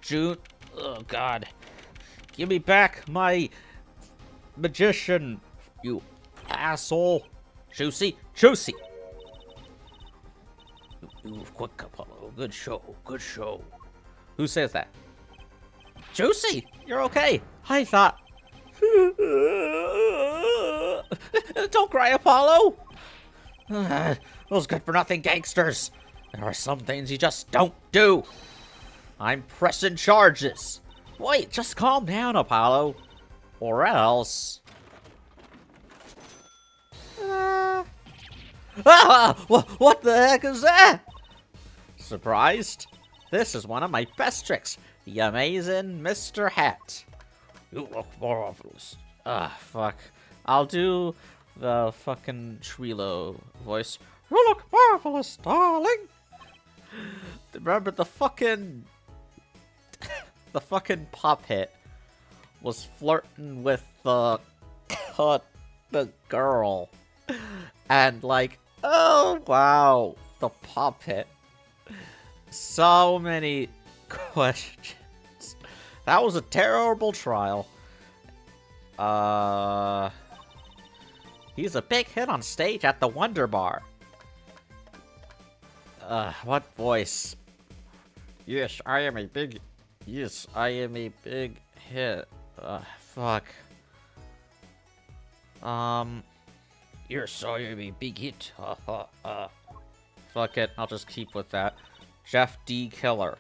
June. Oh, God. Give me back my magician, you asshole. Juicy. Juicy. Move quick, Apollo. Good show. Good show. Who says that? Juicy, you're okay. I thought. Don't cry, Apollo. Those good-for-nothing gangsters. There are some things you just don't do. I'm pressing charges. Wait, just calm down, Apollo. Or else... what the heck is that? Surprised? This is one of my best tricks. The amazing Mr. Hat. You look marvelous. Fuck. I'll do the fucking Trilo voice. You look marvelous, darling. Remember the fucking... the fucking puppet was flirting with the girl. And like, oh wow, the puppet. So many questions. That was a terrible trial. He's a big hit on stage at the Wonder Bar. What voice? Yes, I am a big hit. Fuck. Yes, I am a big hit. Fuck it, I'll just keep with that. Jeff D. Killer.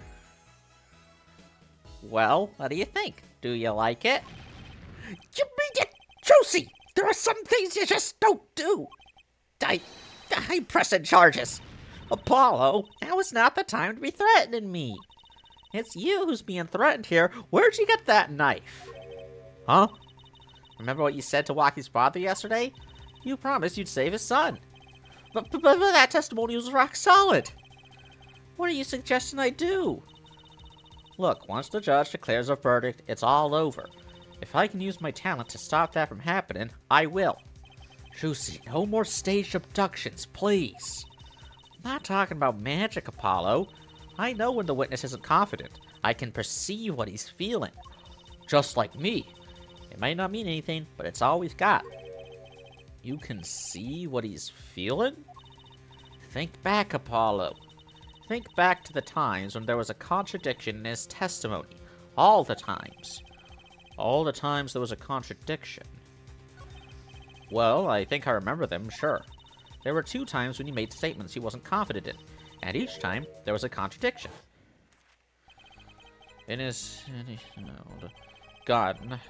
Well, what do you think? Do you like it? You mean it, Josie! There are some things you just don't do! I'm pressing charges! Apollo, now is not the time to be threatening me! It's you who's being threatened here. Where'd you get that knife? Huh? Remember what you said to Waki's father yesterday? You promised you'd save his son. But that testimony was rock solid. What are you suggesting I do? Look, once the judge declares a verdict, it's all over. If I can use my talent to stop that from happening, I will. Juicy, no more staged abductions, please. I'm not talking about magic, Apollo. I know when the witness isn't confident. I can perceive what he's feeling. Just like me. It might not mean anything, but it's all we've got. You can see what he's feeling? Think back, Apollo. Think back to the times when there was a contradiction in his testimony. All the times. All the times there was a contradiction. Well, I think I remember them, sure. There were 2 times when he made statements he wasn't confident in, and each time there was a contradiction. God.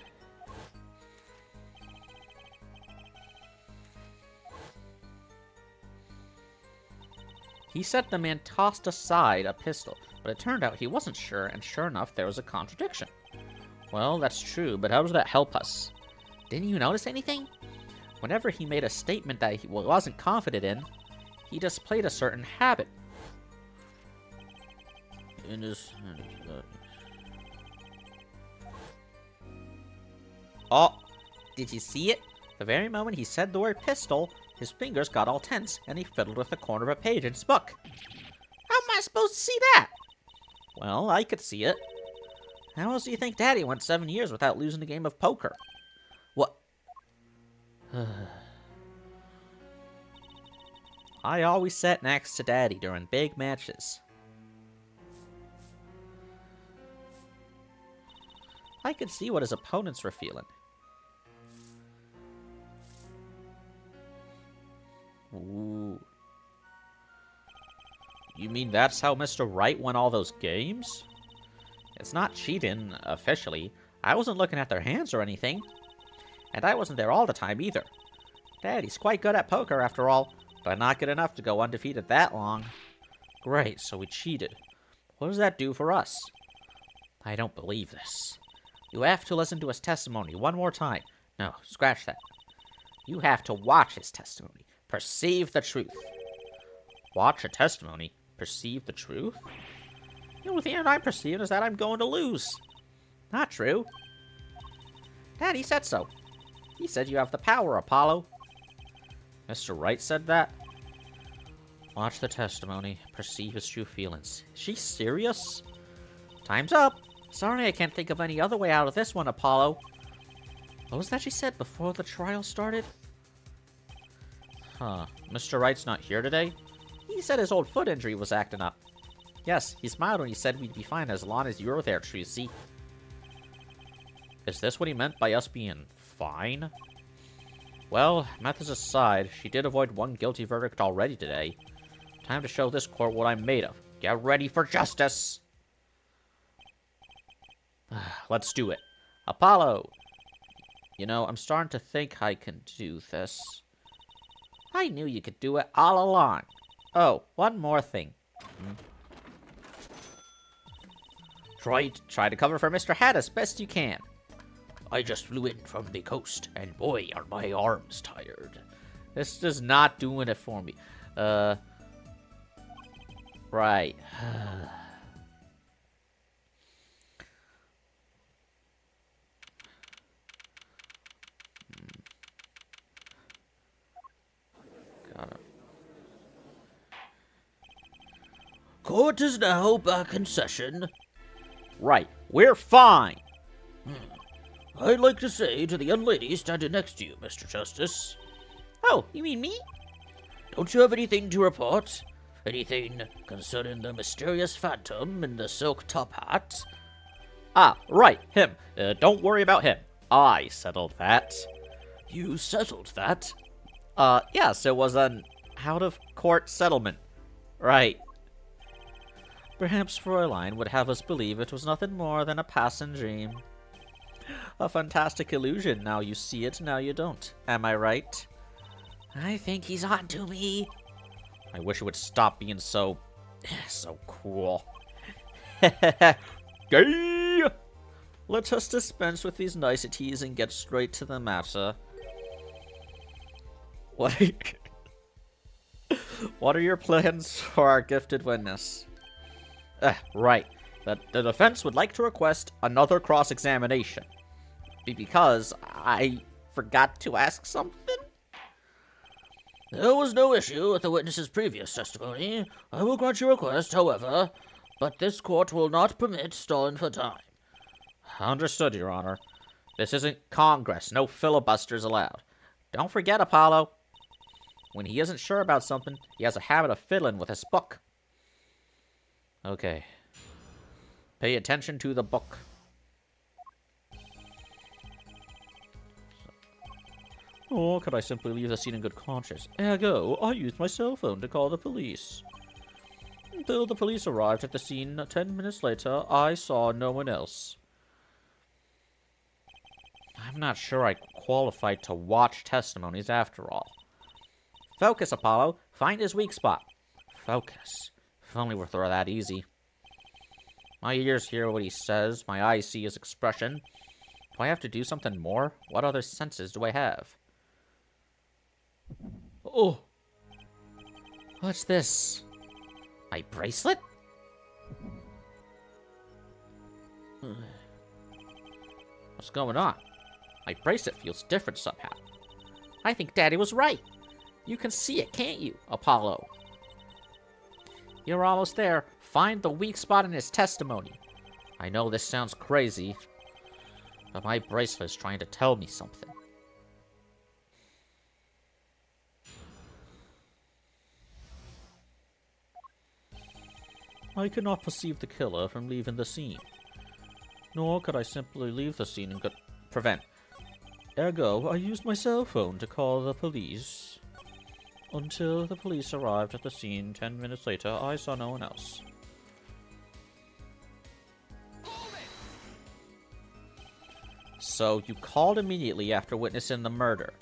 He said the man tossed aside a pistol, but it turned out he wasn't sure, and sure enough, there was a contradiction. Well, that's true, but how does that help us? Didn't you notice anything? Whenever he made a statement that he wasn't confident in, he displayed a certain habit. Oh, did you see it? The very moment he said the word pistol, his fingers got all tense, and he fiddled with the corner of a page in his book. How am I supposed to see that? Well, I could see it. How else do you think Daddy went 7 years without losing a game of poker? What? I always sat next to Daddy during big matches. I could see what his opponents were feeling. Ooh. You mean that's how Mr. Wright won all those games? It's not cheating, officially. I wasn't looking at their hands or anything. And I wasn't there all the time, either. Daddy's quite good at poker, after all, but not good enough to go undefeated that long. Great, so we cheated. What does that do for us? I don't believe this. You have to listen to his testimony one more time. No, scratch that. You have to watch his testimony. Perceive the truth. Watch a testimony? Perceive the truth? The only thing I'm perceiving is that I'm going to lose. Not true. Daddy said so. He said you have the power, Apollo. Mr. Wright said that? Watch the testimony. Perceive his true feelings. Is she serious? Time's up. Sorry, I can't think of any other way out of this one, Apollo. What was that she said before the trial started? Huh. Mr. Wright's not here today? He said his old foot injury was acting up. Yes, he smiled when he said we'd be fine as long as you were there, Tracy. Is this what he meant by us being fine? Well, methods aside, she did avoid one guilty verdict already today. Time to show this court what I'm made of. Get ready for justice! Let's do it. Apollo! You know, I'm starting to think I can do this. I knew you could do it all along. Oh, one more thing. Try to cover for Mr. Hat as best you can. I just flew in from the coast, and boy, are my arms tired. This is not doing it for me. Right. Got it. Court is now back in session. Right. We're fine. I'd like to say to the young lady standing next to you, Mr. Justice. Oh, you mean me? Don't you have anything to report? Anything concerning the mysterious phantom in the silk top hat? Ah, right, him. Don't worry about him. I settled that. You settled that? Yes, it was an out-of-court settlement. Right. Perhaps Fräulein would have us believe it was nothing more than a passing dream. A fantastic illusion. Now you see it, now you don't. Am I right? I think he's on to me. I wish it would stop being so cool. Gay! Let us dispense with these niceties and get straight to the matter. What are your plans for our gifted witness? Right. The defense would like to request another cross-examination. Because I forgot to ask something? There was no issue with the witness's previous testimony. I will grant your request, however, but this court will not permit stalling for time. Understood, Your Honor. This isn't Congress. No filibusters allowed. Don't forget, Apollo. When he isn't sure about something, he has a habit of fiddling with his book. Okay. Pay attention to the book. Or could I simply leave the scene in good conscience? Ergo, I used my cell phone to call the police. Until the police arrived at the scene 10 minutes later, I saw no one else. I'm not sure I qualified to watch testimonies after all. Focus, Apollo. Find his weak spot. Focus. If only were that easy. My ears hear what he says. My eyes see his expression. Do I have to do something more? What other senses do I have? Oh! What's this? My bracelet? What's going on? My bracelet feels different somehow. I think Daddy was right. You can see it, can't you, Apollo? You're almost there. Find the weak spot in his testimony. I know this sounds crazy, but my bracelet is trying to tell me something. I could not perceive the killer from leaving the scene. Nor could I simply leave the scene and prevent. Ergo, I used my cell phone to call the police. Until the police arrived at the scene 10 minutes later, I saw no one else. So, you called immediately after witnessing the murder.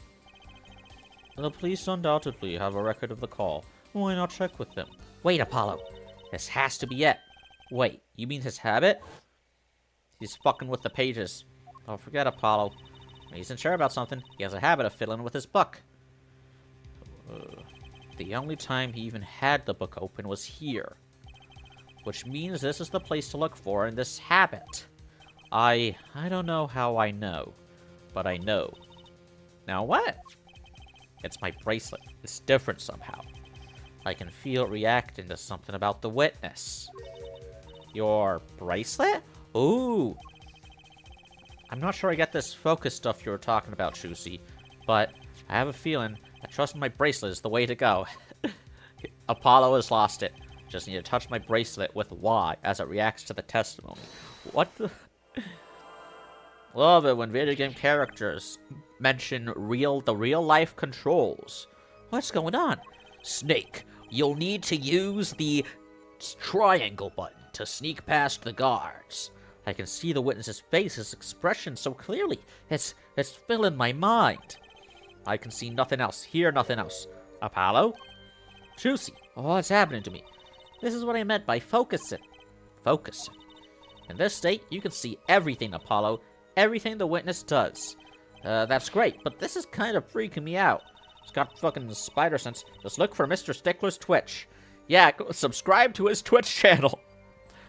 The police undoubtedly have a record of the call. Why not check with them? Wait, Apollo. This has to be it. Wait, you mean his habit? He's fucking with the pages. Don't forget, Apollo. When he's unsure about something, he has a habit of fiddling with his book. The only time he even had the book open was here. Which means this is the place to look for in this habit. I don't know how I know, but I know. Now what? It's my bracelet. It's different somehow. I can feel it reacting to something about the witness. Your bracelet? Ooh. I'm not sure I get this focus stuff you were talking about, Juicy, but I have a feeling that trusting my bracelet is the way to go. Apollo has lost it. Just need to touch my bracelet with Y as it reacts to the testimony. What the... Love it when video game characters mention the real-life controls. What's going on? Snake, you'll need to use the triangle button to sneak past the guards. I can see the witness's face, his expression so clearly. It's filling my mind. I can see nothing else, hear nothing else. Apollo? Juicy, what's happening to me? This is what I meant by focusing. Focusing. In this state, you can see everything, Apollo. Everything the witness does. That's great, but this is kind of freaking me out. It's got fucking spider sense. Just look for Mr. Stickler's Twitch. Yeah, go subscribe to his Twitch channel.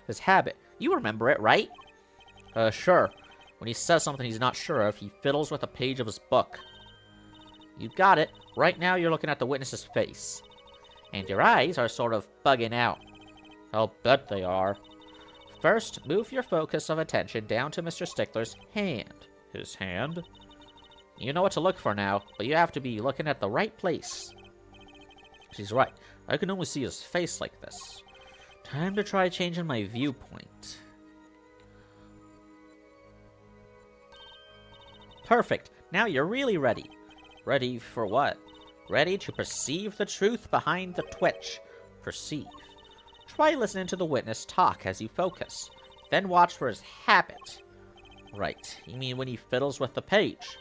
His habit. You remember it, right? Sure. When he says something he's not sure of, he fiddles with a page of his book. You got it. Right now you're looking at the witness's face. And your eyes are sort of bugging out. I'll bet they are. First, move your focus of attention down to Mr. Stickler's hand. His hand? You know what to look for now, but you have to be looking at the right place. She's right. I can only see his face like this. Time to try changing my viewpoint. Perfect. Now you're really ready. Ready for what? Ready to perceive the truth behind the twitch. Perceive. Try listening to the witness talk as you focus. Then watch for his habit. Right. You mean when he fiddles with the page?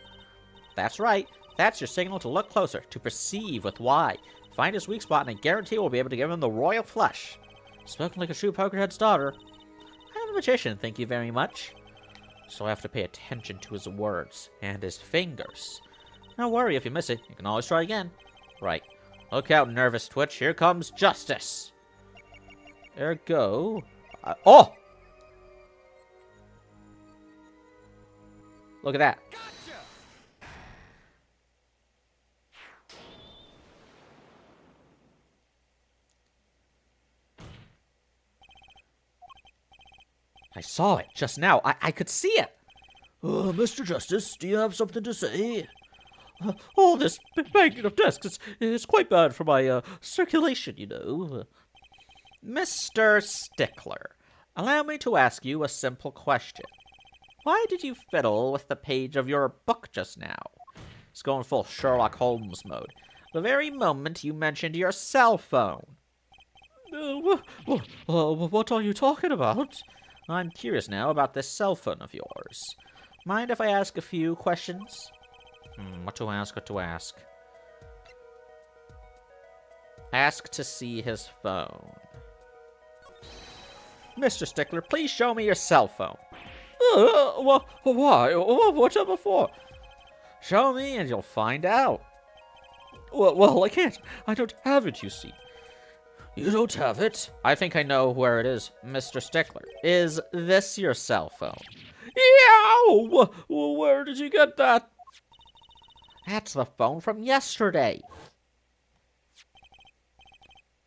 That's right. That's your signal to look closer, to perceive with Y. Find his weak spot, and I guarantee we'll be able to give him the royal flush. Spoken like a true pokerhead's daughter. I'm a magician, thank you very much. So I have to pay attention to his words and his fingers. Don't worry if you miss it. You can always try again. Right. Look out, nervous Twitch. Here comes justice. Ergo. Oh! Look at that. Gotcha! I saw it just now. I could see it. Mr. Justice, do you have something to say? All this banging of desks is quite bad for my circulation, you know. Mr. Stickler, allow me to ask you a simple question. Why did you fiddle with the page of your book just now? It's going full Sherlock Holmes mode. The very moment you mentioned your cell phone. What are you talking about? I'm curious now about this cell phone of yours. Mind if I ask a few questions? What to ask? Ask to see his phone. Mr. Stickler, please show me your cell phone. Why? What's up before? Show me and you'll find out. Well, I can't. I don't have it, you see. You don't have it? I think I know where it is, Mr. Stickler. Is this your cell phone? Yow! Where did you get that? That's the phone from yesterday.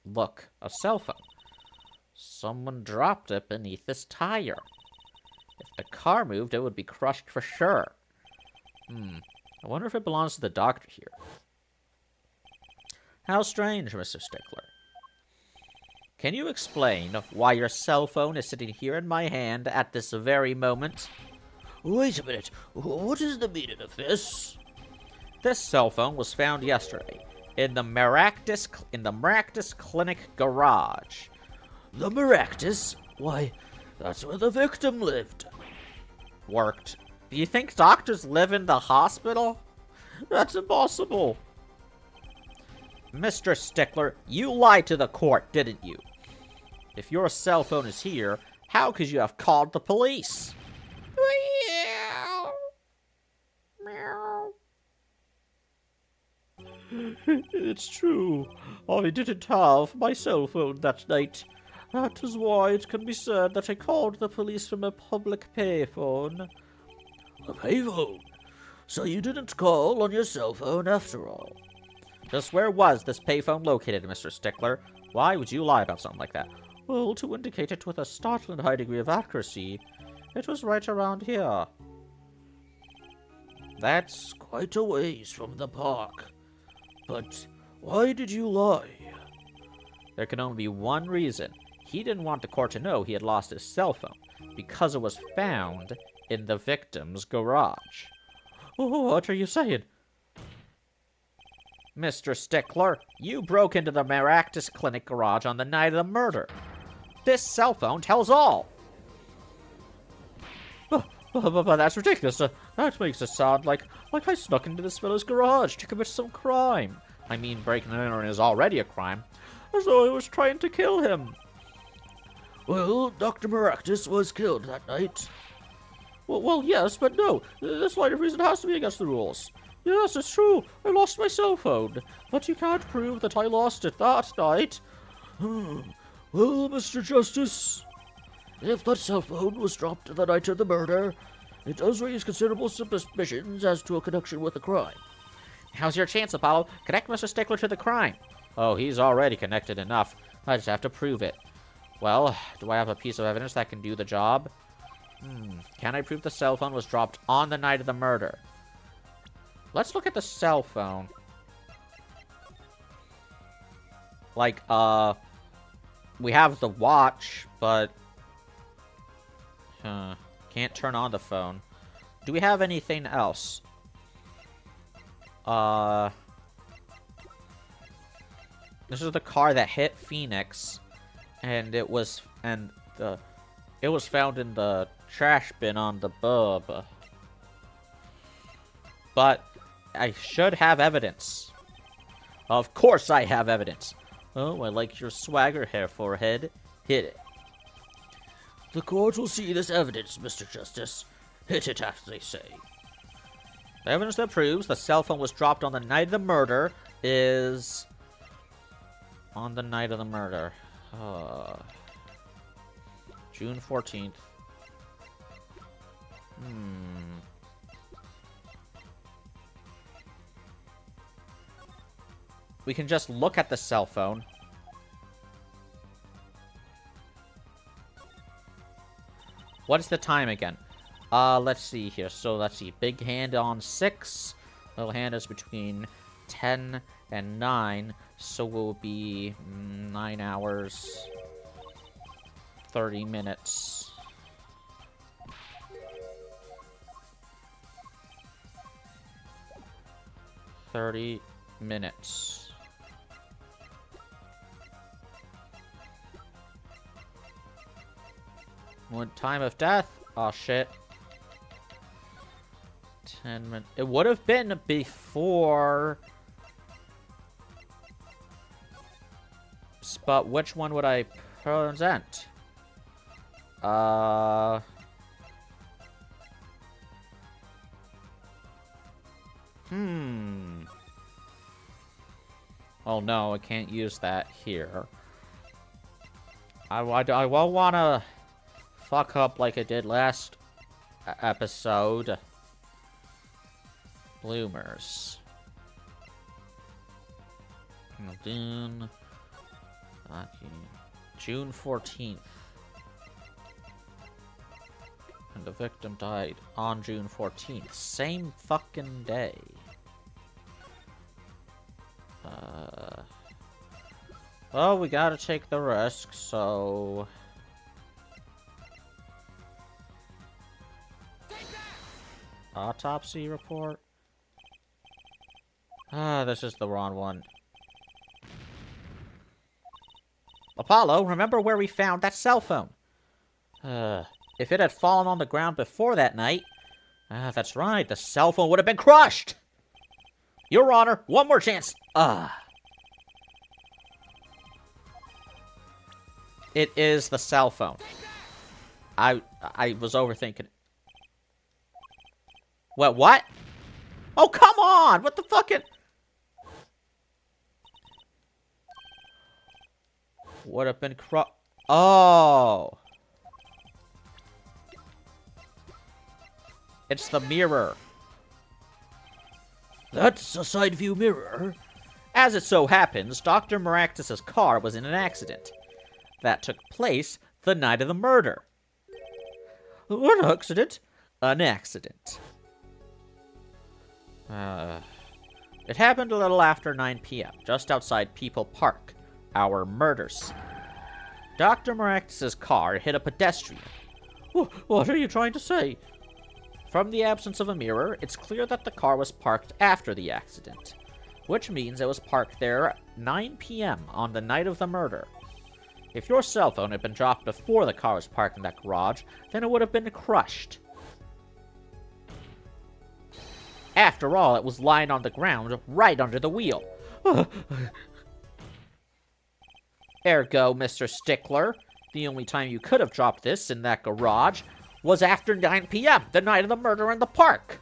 Look, a cell phone. Someone dropped it beneath this tire. If the car moved, it would be crushed for sure. I wonder if it belongs to the doctor here. How strange, Mr. Stickler. Can you explain why your cell phone is sitting here in my hand at this very moment? Wait a minute. What is the meaning of this? This cell phone was found yesterday in the Maractus Clinic garage. The Maractus? Why, that's where the victim lived. Worked. Do you think doctors live in the hospital? That's impossible. Mr. Stickler, you lied to the court, didn't you? If your cell phone is here, how could you have called the police? It's true. I didn't have my cell phone that night. That is why it can be said that I called the police from a public payphone. A payphone? So you didn't call on your cell phone after all? Just where was this payphone located, Mr. Stickler? Why would you lie about something like that? Well, to indicate it with a startling high degree of accuracy, it was right around here. That's quite a ways from the park. But why did you lie? There can only be one reason. He didn't want the court to know he had lost his cell phone, because it was found in the victim's garage. Oh, what are you saying? Mr. Stickler, you broke into the Maractus Clinic garage on the night of the murder. This cell phone tells all. But that's ridiculous. That makes it sound like I snuck into this fellow's garage to commit some crime. I mean, breaking and entering is already a crime. As though I was trying to kill him. Well, Dr. Maractus was killed that night. Well, yes, but no. This line of reason has to be against the rules. Yes, it's true. I lost my cell phone. But you can't prove that I lost it that night. Well, Mr. Justice, if that cell phone was dropped the night of the murder, it does raise considerable suspicions as to a connection with the crime. How's your chance, Apollo? Connect Mr. Stickler to the crime. Oh, he's already connected enough. I just have to prove it. Well, do I have a piece of evidence that can do the job? Can I prove the cell phone was dropped on the night of the murder? Let's look at the cell phone. Like, we have the watch, but can't turn on the phone. Do we have anything else? This is the car that hit Phoenix, and it was found in the trash bin on the bub. But I should have evidence. Of course I have evidence. Oh, I like your swagger, hair forehead. Hit it. The court will see this evidence, Mr. Justice. Hit it, as they say. The evidence that proves the cell phone was dropped on the night of the murder is... On the night of the murder. June 14th. We can just look at the cell phone. What is the time again? Let's see here. So, let's see. Big hand on 6. Little hand is between 10 and 9. So, it will be 9 hours, 30 minutes. What time of death? Oh, shit. 10 minutes. It would have been before... But which one would I present? Oh no, I can't use that here. I won't want to fuck up like I did last episode. Bloomers. June 14th. And the victim died on June 14th. Same fucking day. Well, we gotta take the risk, so... Autopsy report? This is the wrong one. Apollo, remember where we found that cell phone? If it had fallen on the ground before that night... that's right, the cell phone would have been crushed! Your Honor, one more chance! It is the cell phone. I was overthinking. What? Oh, come on! What the fucking... Would have been Oh! It's the mirror. That's a side view mirror. As it so happens, Dr. Maractus's car was in an accident. that took place the night of the murder. What accident? An accident. It happened a little after 9 p.m., just outside People Park, our murder scene. Dr. Maractus's car hit a pedestrian. What are you trying to say? From the absence of a mirror, it's clear that the car was parked after the accident, which means it was parked there at 9 p.m. on the night of the murder. If your cell phone had been dropped before the car was parked in that garage, then it would have been crushed. After all, it was lying on the ground right under the wheel. Ergo, Mr. Stickler, the only time you could have dropped this in that garage was after 9 p.m., the night of the murder in the park.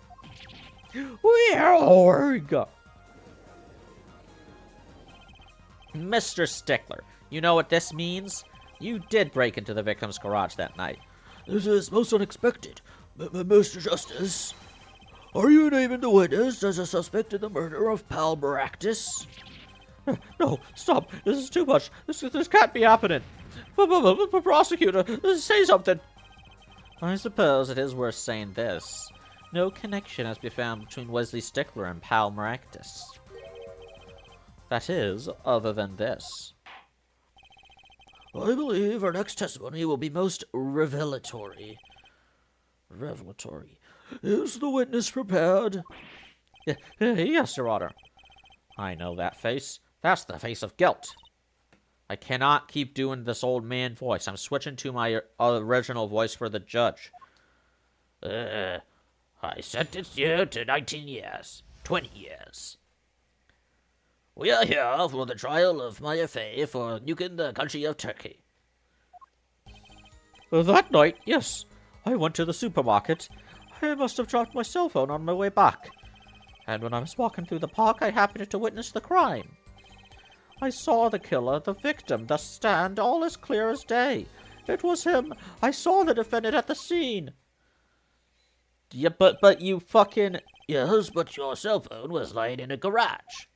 Mr. Stickler, you know what this means? You did break into the victim's garage that night. This is most unexpected. Mr. Justice, are you naming the witness as a suspect in the murder of Pal Maractus? No, stop. This is too much. This can't be happening. Prosecutor, say something. I suppose it is worth saying this. No connection has been found between Wesley Stickler and Pal Maractus. That is, other than this. I believe our next testimony will be most revelatory. Is the witness prepared? Yes, Your Honor. I know that face. That's the face of guilt. I cannot keep doing this old man voice. I'm switching to my original voice for the judge. I sentence you to 19 years. 20 years. We are here for the trial of Maya Fey for nuking the country of Turkey. That night, yes. I went to the supermarket. I must have dropped my cell phone on my way back. And when I was walking through the park, I happened to witness the crime. I saw the killer, the victim, the stand, all as clear as day. It was him. I saw the defendant at the scene. Yeah, but you fucking... Yes, but your cell phone was lying in a garage.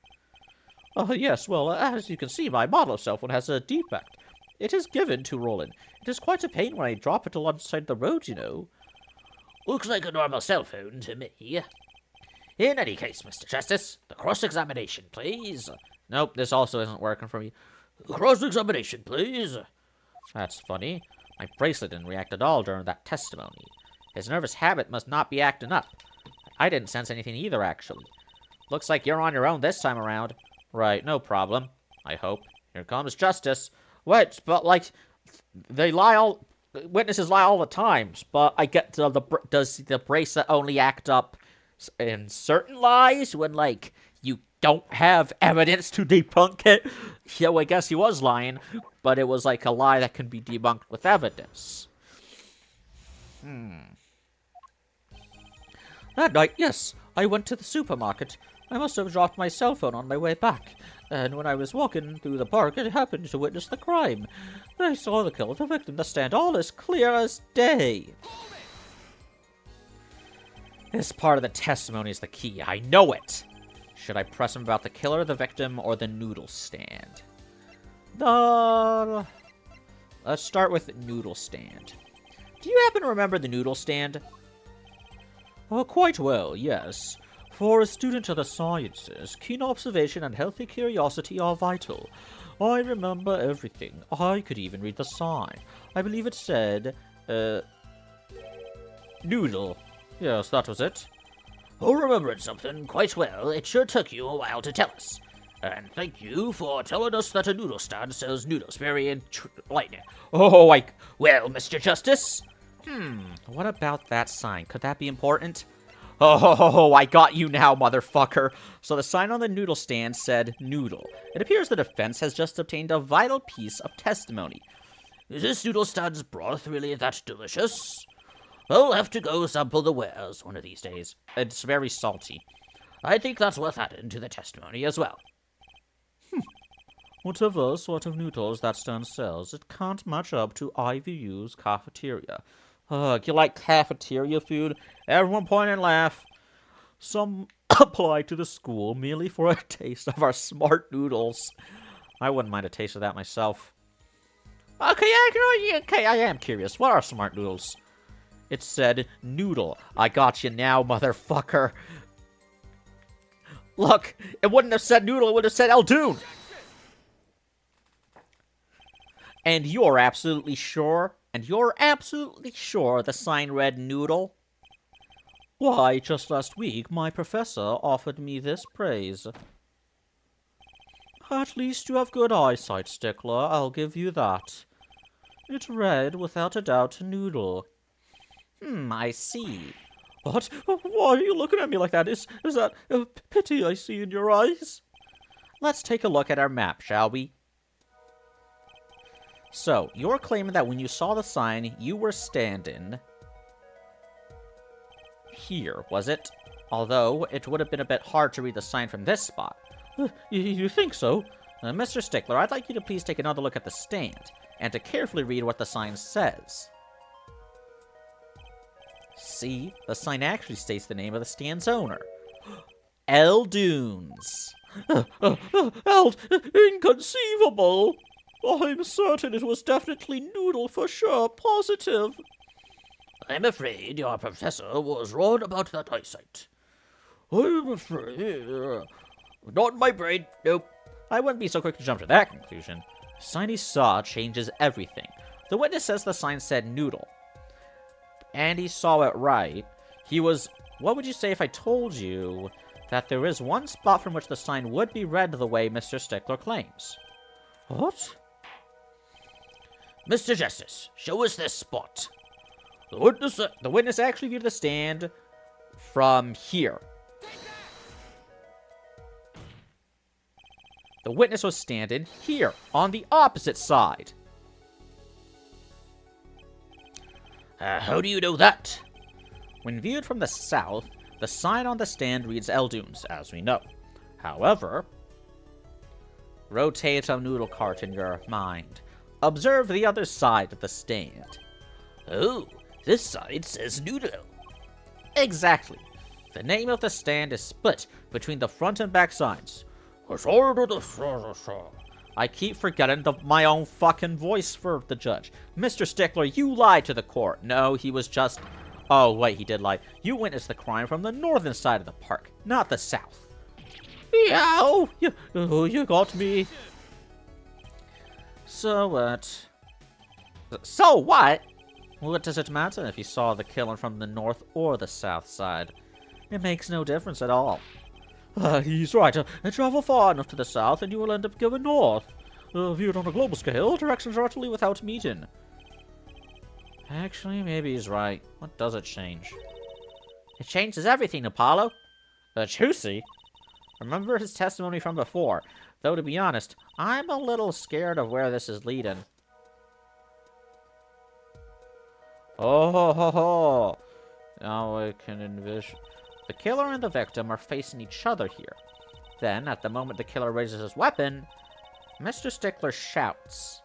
Yes, well, as you can see, my model cell phone has a defect. It is given to Roland. It is quite a pain when I drop it alongside the road, you know. Looks like a normal cell phone to me. In any case, Mr. Justice, the cross-examination, please. Nope, this also isn't working for me. Cross-examination, please. That's funny. My bracelet didn't react at all during that testimony. His nervous habit must not be acting up. I didn't sense anything either, actually. Looks like you're on your own this time around. Right, no problem. I hope. Here comes justice. Wait, but, like, witnesses lie all the times, but I get does the bracelet only act up in certain lies when, like, you don't have evidence to debunk it? Yeah, well, I guess he was lying, but it was, like, a lie that can be debunked with evidence. That night, yes, I went to the supermarket. I must have dropped my cell phone on my way back, and when I was walking through the park, I happened to witness the crime. I saw the killer, the victim, the stand, all as clear as day. This part of the testimony is the key. I know it. Should I press him about the killer, the victim, or the noodle stand? Let's start with noodle stand. Do you happen to remember the noodle stand? Quite well, yes. For a student of the sciences, keen observation and healthy curiosity are vital. I remember everything. I could even read the sign. I believe it said, noodle. Yes, that was it. Oh, remembering something quite well, it sure took you a while to tell us. And thank you for telling us that a noodle stand sells noodles very lightning. Oh, Well, Mr. Justice? What about that sign? Could that be important? Oh, I got you now, motherfucker. So the sign on the noodle stand said noodle. It appears the defense has just obtained a vital piece of testimony. Is this noodle stand's broth really that delicious? I'll have to go sample the wares one of these days. It's very salty. I think that's worth adding to the testimony as well. Whatever sort of noodles that stand sells, it can't match up to IVU's cafeteria. You like cafeteria food? Everyone point and laugh. Some apply to the school merely for a taste of our smart noodles. I wouldn't mind a taste of that myself. Okay, I am curious. What are smart noodles? It said noodle. I got you now, motherfucker. Look, it wouldn't have said noodle, it would have said Eldoon. And you're absolutely sure? And you're absolutely sure the sign read noodle? Why, just last week, my professor offered me this praise. At least you have good eyesight, Stickler, I'll give you that. It read, without a doubt, noodle. I see. What? Why are you looking at me like that? Is that a pity I see in your eyes? Let's take a look at our map, shall we? So, you're claiming that when you saw the sign, you were standing here, was it? Although, it would have been a bit hard to read the sign from this spot. You think so? Mr. Stickler, I'd like you to please take another look at the stand, and to carefully read what the sign says. See, the sign actually states the name of the stand's owner. Eldoons. Inconceivable! I'm certain it was definitely noodle for sure, positive. I'm afraid your professor was wrong about that eyesight. I'm afraid... Not in my brain, nope. I wouldn't be so quick to jump to that conclusion. The sign he saw changes everything. The witness says the sign said noodle. And he saw it right. He was... What would you say if I told you that there is one spot from which the sign would be read the way Mr. Stickler claims? What? Mr. Justice, show us this spot. The witness actually viewed the stand from here. The witness was standing here, on the opposite side. How do you know that? When viewed from the south, the sign on the stand reads Eldoons, as we know. However, rotate a noodle cart in your mind. Observe the other side of the stand. Oh, this side says noodle. Exactly. The name of the stand is split between the front and back signs. I keep forgetting my own fucking voice for the judge. Mr. Stickler, you lied to the court. No, he was just... Oh, wait, he did lie. You witnessed the crime from the northern side of the park, not the south. Yow! You got me. So what? So what? What does it matter if you saw the killing from the north or the south side? It makes no difference at all. He's right. Travel far enough to the south and you will end up going north. Viewed on a global scale, directions are utterly without meeting. Actually, maybe he's right. What does it change? It changes everything, Apollo. Juicy? Remember his testimony from before. Though, to be honest, I'm a little scared of where this is leading. Oh ho ho ho! Now I can envision... The killer and the victim are facing each other here. Then, at the moment the killer raises his weapon, Mr. Stickler shouts.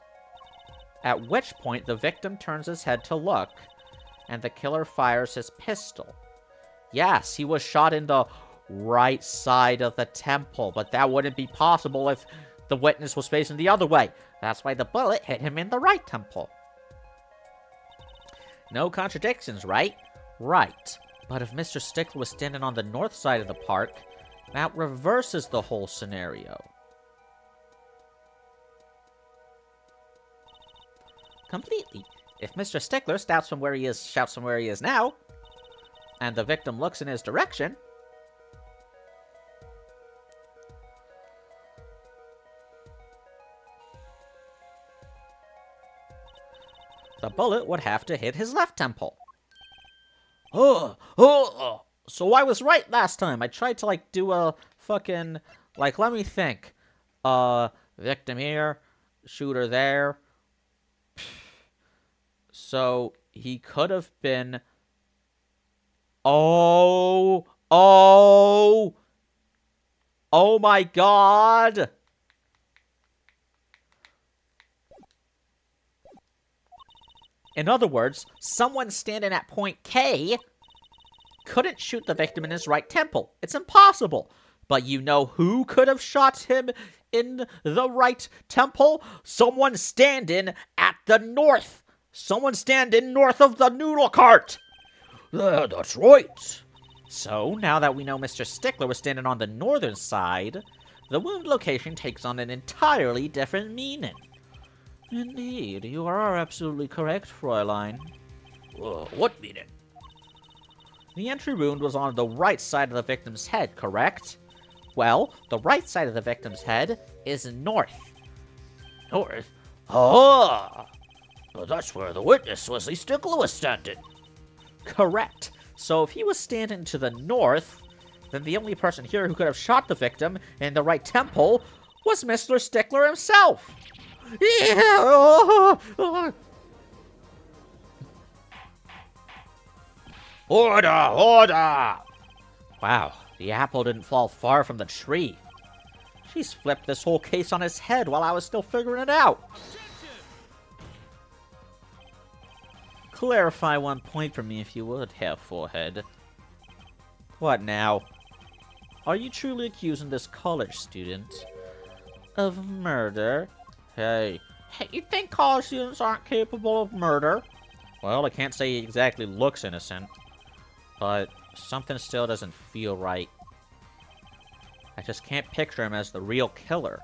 At which point the victim turns his head to look, and the killer fires his pistol. Yes, he was shot in the right side of the temple, but that wouldn't be possible if the witness was facing the other way. That's why the bullet hit him in the right temple. No contradictions, right? Right. But if Mr. Stickler was standing on the north side of the park, that reverses the whole scenario. Completely. If Mr. Stickler shouts from where he is now, and the victim looks in his direction, the bullet would have to hit his left temple. So I was right last time. I tried to, do a fucking, let me think. Victim here, shooter there. So, he could have been... Oh my god! In other words, someone standing at point K couldn't shoot the victim in his right temple. It's impossible. But you know who could have shot him in the right temple. Someone standing at the north. Someone standing north of the noodle cart. That's right. So, now that we know Mr. Stickler was standing on the northern side, the wound location takes on an entirely different meaning. Indeed, you are absolutely correct, Fräulein. What meaning? The entry wound was on the right side of the victim's head, correct? Well, the right side of the victim's head is north. North? Ah! That's where the witness, Wesley Stickler, was standing. Correct. So if he was standing to the north, then the only person here who could have shot the victim in the right temple was Mr. Stickler himself. Order! Order! Wow, the apple didn't fall far from the tree. She's flipped this whole case on his head while I was still figuring it out. Clarify one point for me if you would, Herr Forehead. What now? Are you truly accusing this college student of murder? Hey, you think college students aren't capable of murder? Well, I can't say he exactly looks innocent, but something still doesn't feel right. I just can't picture him as the real killer.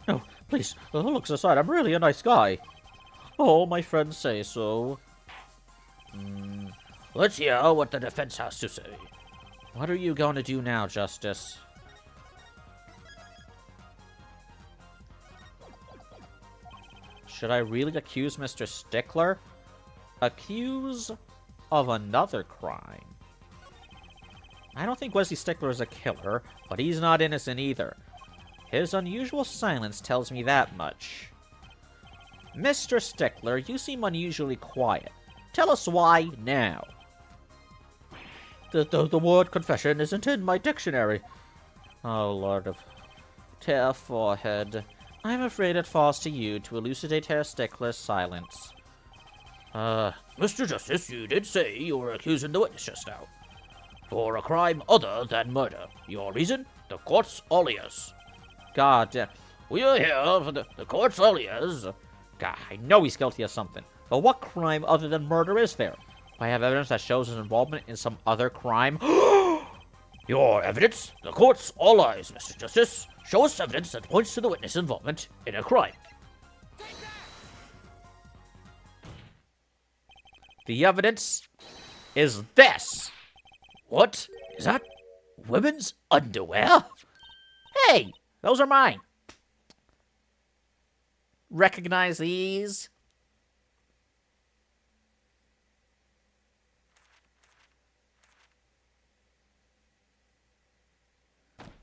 No, please, looks aside, I'm really a nice guy. Oh, my friends say so. Let's hear what the defense has to say. What are you going to do now, Justice? Should I really accuse Mr. Stickler? Accuse of another crime? I don't think Wesley Stickler is a killer, but he's not innocent either. His unusual silence tells me that much. Mr. Stickler, you seem unusually quiet. Tell us why now. The word confession isn't in my dictionary. Oh, Lord of Herr Forehead. I'm afraid it falls to you to elucidate Herr Stickler's silence. Mr. Justice, you did say you were accusing the witness just now. For a crime other than murder. Your reason? The court's all ears. God damn. We are here for the court's all ears. God, I know he's guilty of something. But what crime other than murder is there? Do I have evidence that shows his involvement in some other crime? Your evidence? The court's all eyes, Mr. Justice. Show us evidence that points to the witness' involvement in a crime. The evidence is this. What? Is that women's underwear? Hey, those are mine. Recognize these?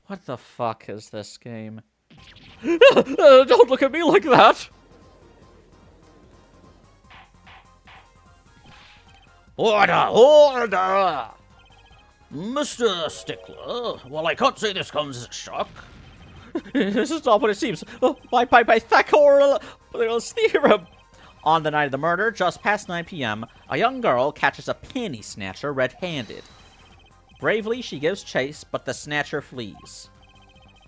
What the fuck is this game? Don't look at me like that! Order! Order! Mr. Stickler, well, I can't say this comes as a shock. This is not what it seems. By Pythagorean theorem. On the night of the murder, just past 9 p.m., a young girl catches a panty snatcher red-handed. Bravely, she gives chase, but the snatcher flees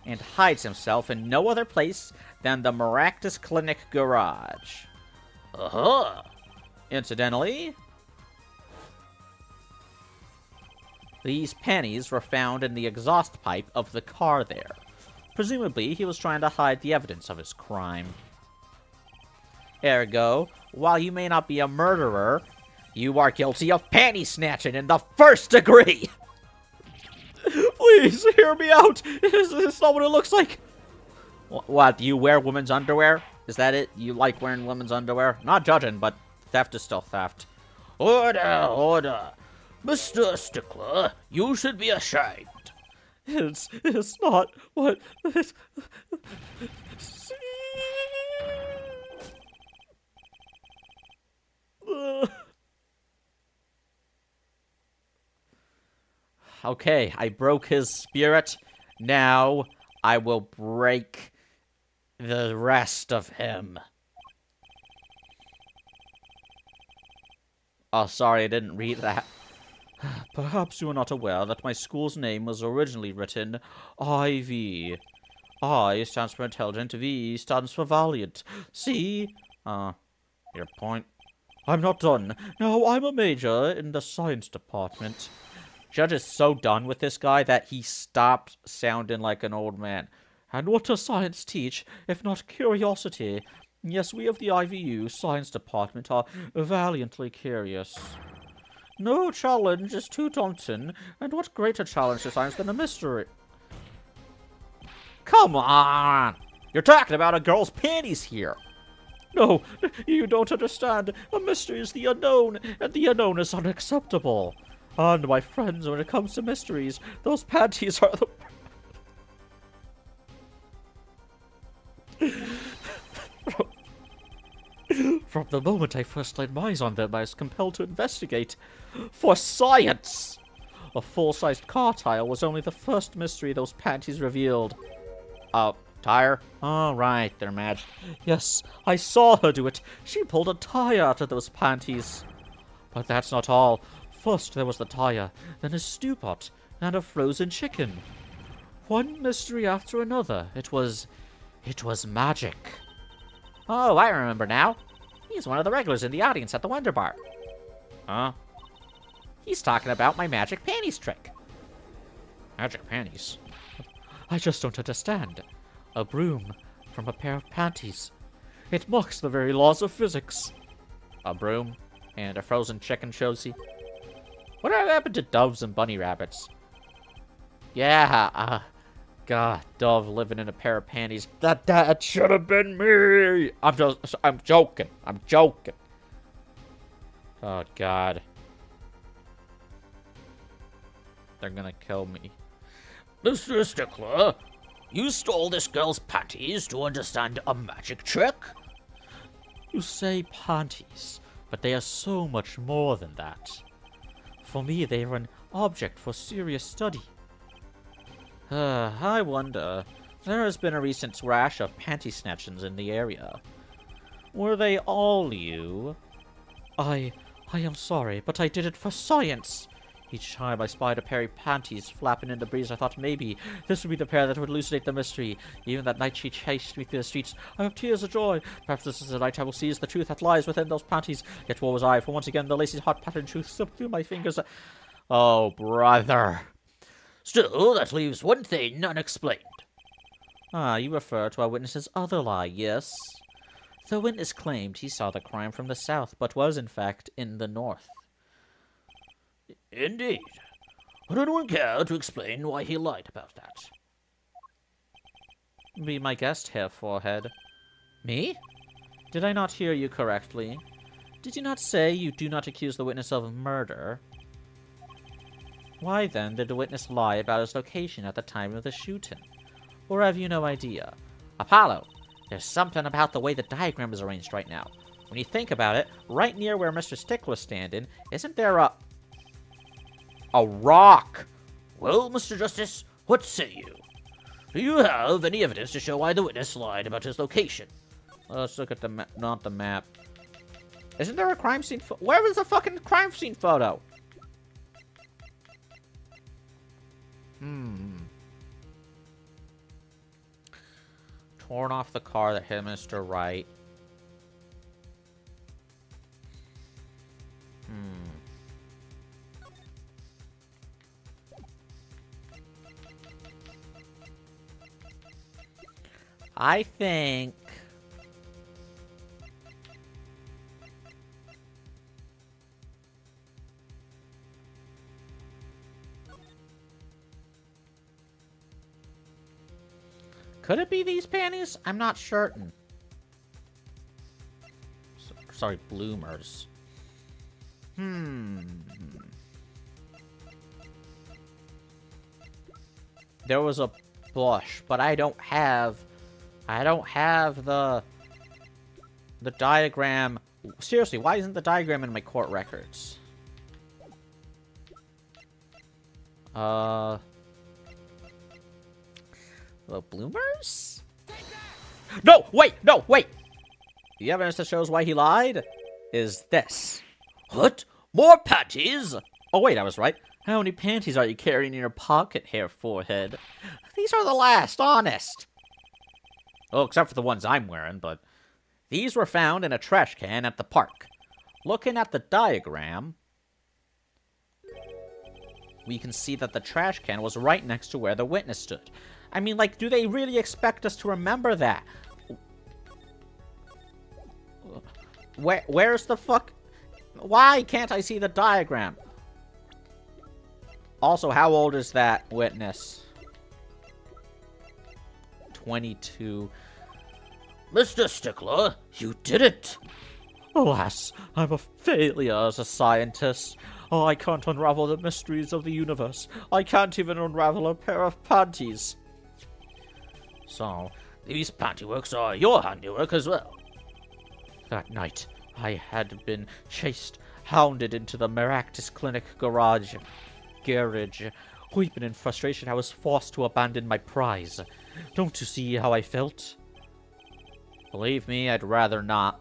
and hides himself in no other place than the Maractus Clinic garage. Uh-huh. Incidentally, these panties were found in the exhaust pipe of the car there. Presumably, he was trying to hide the evidence of his crime. Ergo, while you may not be a murderer, you are guilty of panty snatching in the first degree! Please, hear me out! This is not what it looks like! What, do you wear women's underwear? Is that it? You like wearing women's underwear? Not judging, but theft is still theft. Order! Order! Mr. Stickler, you should be ashamed. It's not what... Okay, I broke his spirit. Now I will break the rest of him. Oh, sorry, I didn't read that. Perhaps you are not aware that my school's name was originally written Ivy. I stands for intelligent, V stands for valiant. See? Your point. I'm not done. Now, I'm a major in the science department. Judge is so done with this guy that he stopped sounding like an old man. And what does science teach, if not curiosity? Yes, we of the IVU science department are valiantly curious. No challenge is too daunting, and what greater challenge to science than a mystery? Come on! You're talking about a girl's panties here. No, you don't understand. A mystery is the unknown, and the unknown is unacceptable. And my friends, when it comes to mysteries, those panties are the... From the moment I first laid eyes on them, I was compelled to investigate. For science! A full-sized car tire was only the first mystery those panties revealed. Tire? Oh, right, they're matched. Yes, I saw her do it. She pulled a tire out of those panties. But that's not all. First there was the tire, then a stew pot, and a frozen chicken. One mystery after another. It was magic. Oh, I remember now. He's one of the regulars in the audience at the Wonder Bar. Huh? He's talking about my magic panties trick. Magic panties? I just don't understand. A broom from a pair of panties. It mocks the very laws of physics. A broom and a frozen chicken, Josie. Whatever happened to doves and bunny rabbits? Yeah, God, dove living in a pair of panties. That should have been me. I'm joking. Oh, God. They're gonna kill me. Mr. Stickler, you stole this girl's panties to understand a magic trick? You say panties, but they are so much more than that. For me, they are an object for serious study. I wonder. There has been a recent rash of panty snatchings in the area. Were they all you? I am sorry, but I did it for science. Each time I spied a pair of panties flapping in the breeze, I thought maybe this would be the pair that would elucidate the mystery. Even that night she chased me through the streets, I have tears of joy. Perhaps this is the night I will seize the truth that lies within those panties. Yet woe was I, for once again the lacy hot patterned truth slipped through my fingers. Oh, brother. Still, that leaves one thing unexplained. You refer to our witness's other lie, yes? The witness claimed he saw the crime from the south, but was in fact in the north. Indeed. Would anyone care to explain why he lied about that? Be my guest, Herr Forehead. Me? Did I not hear you correctly? Did you not say you do not accuse the witness of murder? Why then did the witness lie about his location at the time of the shooting? Or have you no idea? Apollo, there's something about the way the diagram is arranged right now. When you think about it, right near where Mr. Stickler's standing, isn't there a rock? Well, Mr. Justice, what say you? Do you have any evidence to show why the witness lied about his location? Let's look at the map, not the map. Isn't there a crime scene where was the fucking crime scene photo? Torn off the car that hit Mr. Wright. I think... Could it be these panties? I'm not certain. Sorry, bloomers. There was a bush, but I don't have the diagram. Seriously, why isn't the diagram in my court records? The bloomers? No, wait! The evidence that shows why he lied is this. What? More panties? Oh, wait, I was right. How many panties are you carrying in your pocket, Herr Forehead? These are the last, honest. Well, except for the ones I'm wearing, but these were found in a trash can at the park. Looking at the diagram, we can see that the trash can was right next to where the witness stood. I mean, like, do they really expect us to remember that? Where's the fuck? Why can't I see the diagram? Also, how old is that witness? 22. Mr. Stickler, you did it! Alas, I'm a failure as a scientist. Oh, I can't unravel the mysteries of the universe. I can't even unravel a pair of panties. So, these pantyworks are your handiwork as well. That night, I had been chased, hounded into the Maractus Clinic garage. Weeping in frustration, I was forced to abandon my prize. Don't you see how I felt? Believe me, I'd rather not.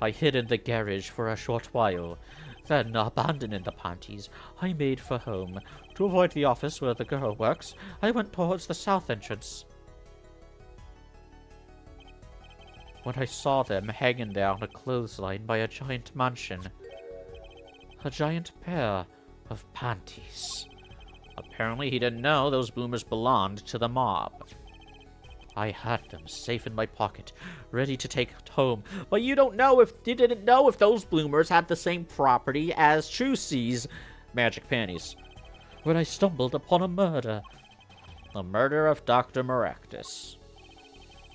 I hid in the garage for a short while. Then, abandoning the panties, I made for home. To avoid the office where the girl works, I went towards the south entrance. When I saw them hanging there on a clothesline by a giant mansion. A giant pair of panties. Apparently he didn't know those bloomers belonged to the mob. I had them safe in my pocket, ready to take home. But you didn't know if those bloomers had the same property as Chusey's magic panties. When I stumbled upon a murder. The murder of Dr. Maractus.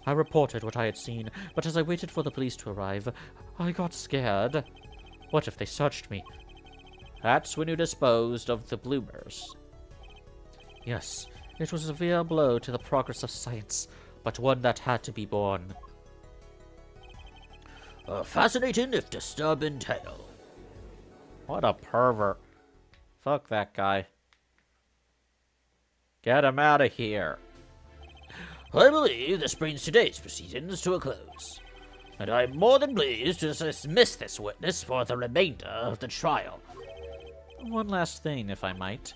I reported what I had seen, but as I waited for the police to arrive, I got scared. What if they searched me? That's when you disposed of the bloomers. Yes, it was a severe blow to the progress of science, but one that had to be borne. A fascinating if disturbing tale. What a pervert. Fuck that guy. Get him out of here. I believe this brings today's proceedings to a close, and I'm more than pleased to dismiss this witness for the remainder of the trial. One last thing, if I might.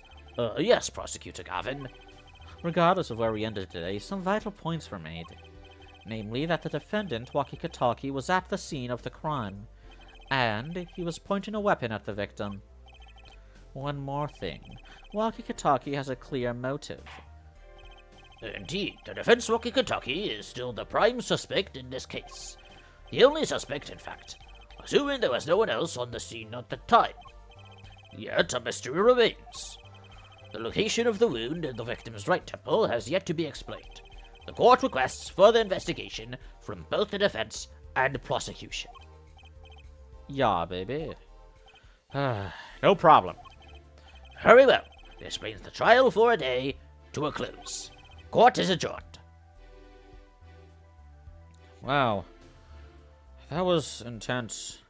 Yes, Prosecutor Gavin. Regardless of where we ended today, some vital points were made. Namely, that the defendant, Walkie-Talkie, was at the scene of the crime, and he was pointing a weapon at the victim. One more thing. Walkie-Talkie has a clear motive. Indeed, the defense Walkie-Talkie is still the prime suspect in this case. The only suspect, in fact, assuming there was no one else on the scene at the time. Yet a mystery remains. The location of the wound in the victim's right temple has yet to be explained. The court requests further investigation from both the defense and prosecution. Yeah, baby. No problem. Very well. This brings the trial for a day to a close. Court is adjourned. Wow. That was intense.